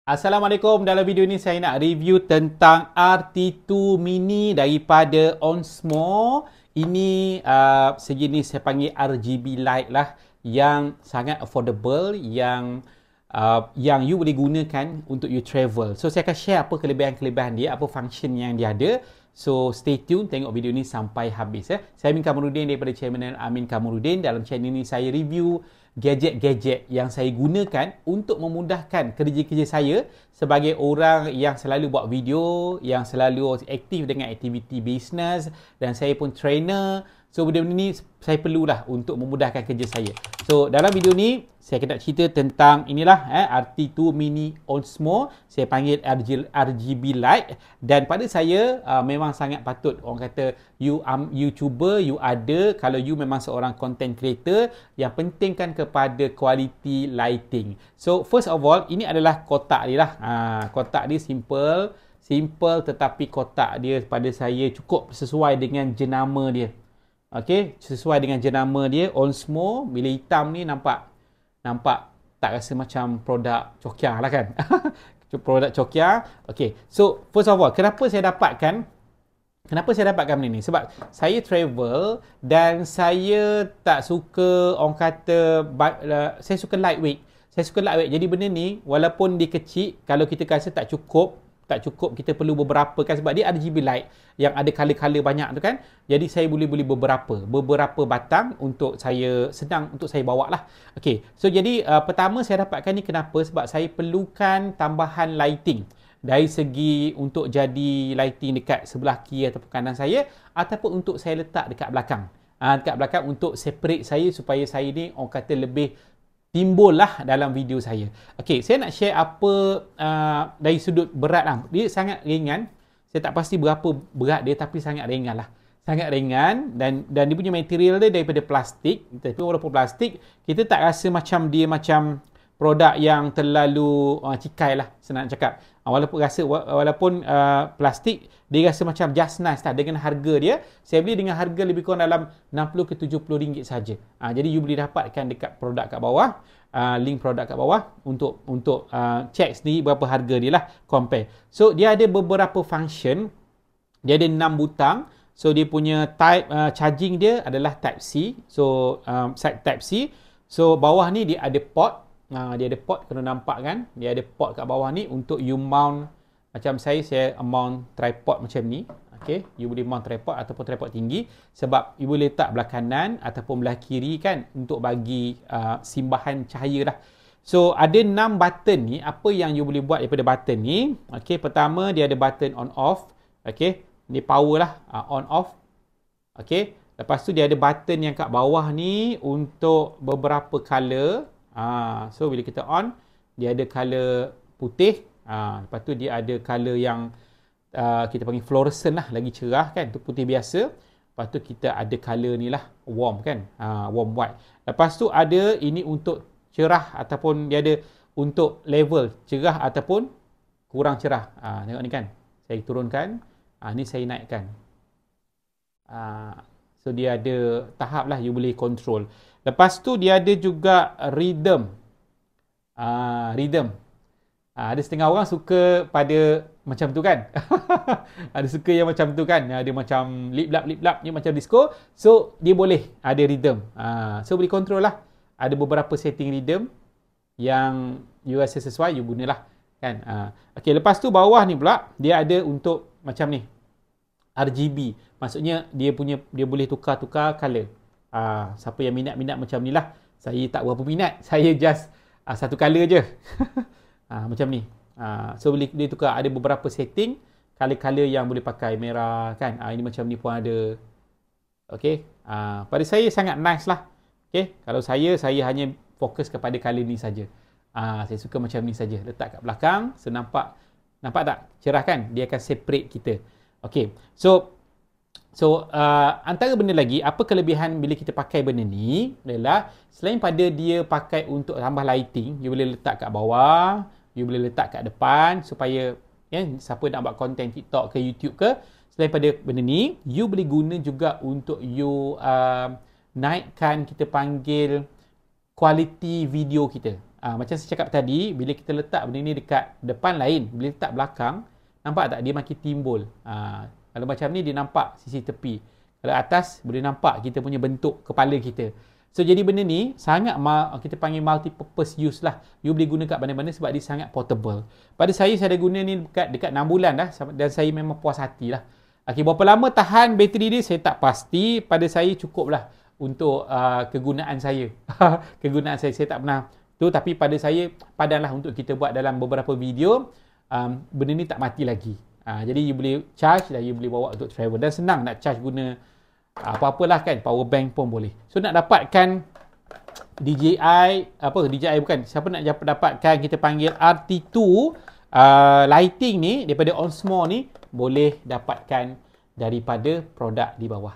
Assalamualaikum. Dalam video ini saya nak review tentang RT2 Mini daripada Onsmo. Ini sejenis saya panggil RGB light lah yang sangat affordable, yang you boleh gunakan untuk you travel. So saya akan share apa kelebihan-kelebihan dia, apa function yang dia ada. So stay tune, tengok video ni sampai habis. Saya Amin Kamarudin daripada channel Amin Kamarudin. Dalam channel ini saya review gadget-gadget yang saya gunakan untuk memudahkan kerja-kerja saya sebagai orang yang selalu buat video, yang selalu aktif dengan aktiviti bisnes, dan saya pun trainer. So benda-benda ni saya perlulah untuk memudahkan kerja saya. So dalam video ni saya nak cerita tentang inilah RT2 Mini Onsmo. Saya panggil RGB light, dan pada saya memang sangat patut orang kata you YouTuber, you ada, kalau you memang seorang content creator, yang pentingkan kepada quality lighting. So first of all, ini adalah kotak dia lah. Kotak dia simple tetapi kotak dia pada saya cukup sesuai dengan jenama dia. Okey, sesuai dengan jenama dia Onsmo. Bila hitam ni nampak tak rasa macam produk Chokia lah kan. Produk Chokia. Okey, so first of all, kenapa saya dapatkan benda ni? Sebab saya travel dan saya tak suka, orang kata, saya suka lightweight. Jadi benda ni walaupun dia kecil, kalau kita rasa tak cukup, kita perlu beberapa kan, sebab dia RGB light yang ada color-color banyak tu kan. Jadi saya boleh beli beberapa batang untuk saya senang untuk saya bawa lah. Okey, so jadi pertama saya dapatkan ni kenapa? Sebab saya perlukan tambahan lighting dari segi untuk jadi lighting dekat sebelah kiri ataupun kanan saya, ataupun untuk saya letak dekat belakang. Dekat belakang untuk separate saya supaya saya ni orang kata lebih timbul lah dalam video saya. Okey, saya nak share apa dari sudut berat lah. Dia sangat ringan. Saya tak pasti berapa berat dia, tapi sangat ringan lah. Sangat ringan, dan dia punya material dia daripada plastik. Tapi walaupun plastik, kita tak rasa macam dia macam produk yang terlalu cikai lah, senang cakap. Walaupun plastik, dia rasa macam just nice lah. Dengan harga dia, saya beli dengan harga lebih kurang dalam 60 ke 70 ringgit saja. Jadi you boleh dapatkan dekat produk kat bawah, link produk kat bawah untuk check sendiri berapa harga dia lah, compare. So dia ada beberapa function. Dia ada 6 butang. So dia punya type charging dia adalah type C. So type C. So bawah ni dia ada port. Dia ada port, kena nampak kan? Dia ada port kat bawah ni untuk you mount. Macam saya mount tripod macam ni. Okay, you boleh mount tripod ataupun tripod tinggi, sebab you boleh letak belah kanan ataupun belah kiri kan, untuk bagi simbahan cahaya lah. So ada 6 button ni. Apa yang you boleh buat daripada button ni? Okay, pertama dia ada button on off. Okay, ni power lah, on off. Okay, lepas tu dia ada button yang kat bawah ni untuk beberapa color. So bila kita on, dia ada color putih. Lepas tu dia ada color yang kita panggil fluorescent lah, lagi cerah kan, tu putih biasa. Lepas tu kita ada color ni lah, warm kan, warm white. Lepas tu ada ini untuk cerah, ataupun dia ada untuk level cerah ataupun kurang cerah. Tengok ni kan, saya turunkan, ni saya naikkan. So dia ada tahap lah, you boleh control. Lepas tu dia ada juga rhythm. Ada setengah orang suka pada macam tu kan. Ada suka yang macam tu kan. Ada macam lip-lap ni macam disco. So dia boleh ada rhythm. So boleh control lah. Ada beberapa setting rhythm yang you rasa sesuai, you gunalah kan. Okay, lepas tu bawah ni pula dia ada untuk macam ni, RGB. Maksudnya dia boleh tukar-tukar color. Siapa yang minat macam ni lah. Saya tak berapa minat. Saya just satu color je. Macam ni. So boleh tukar. Ada beberapa setting color-color yang boleh pakai. Merah kan. Ini macam ni pun ada. Okay. Pada saya sangat nice lah. Okay. Kalau saya hanya fokus kepada color ni saja. Saya suka macam ni saja. Letak kat belakang. So nampak tak? Cerah kan? Dia akan separate kita. Okay. So antara benda lagi, apa kelebihan bila kita pakai benda ni adalah, selain pada dia pakai untuk tambah lighting, you boleh letak kat bawah, you boleh letak kat depan, supaya siapa nak buat konten TikTok ke YouTube ke, selain pada benda ni, you boleh guna juga untuk you naikkan, kita panggil, quality video kita. Macam saya cakap tadi, bila kita letak benda ni dekat depan lain, bila letak belakang, nampak tak dia makin timbul. Kalau macam ni dia nampak sisi tepi. Kalau atas boleh nampak kita punya bentuk kepala kita. So jadi benda ni sangat kita panggil multi-purpose use lah. You boleh guna kat mana-mana sebab dia sangat portable. Pada saya ada guna ni dekat 6 bulan dah dan saya memang puas hati lah. Okay, berapa lama tahan bateri dia saya tak pasti. Pada saya cukup lah untuk kegunaan saya. Kegunaan saya tak pernah tu, tapi pada saya padanlah untuk kita buat dalam beberapa video. Benda ni tak mati lagi. Jadi you boleh charge dan you boleh bawa untuk travel. Dan senang nak charge guna apa-apalah kan, power bank pun boleh. So nak dapatkan DJI bukan, siapa nak dapatkan kita panggil RT2 lighting ni daripada Onsmore ni, boleh dapatkan daripada produk di bawah.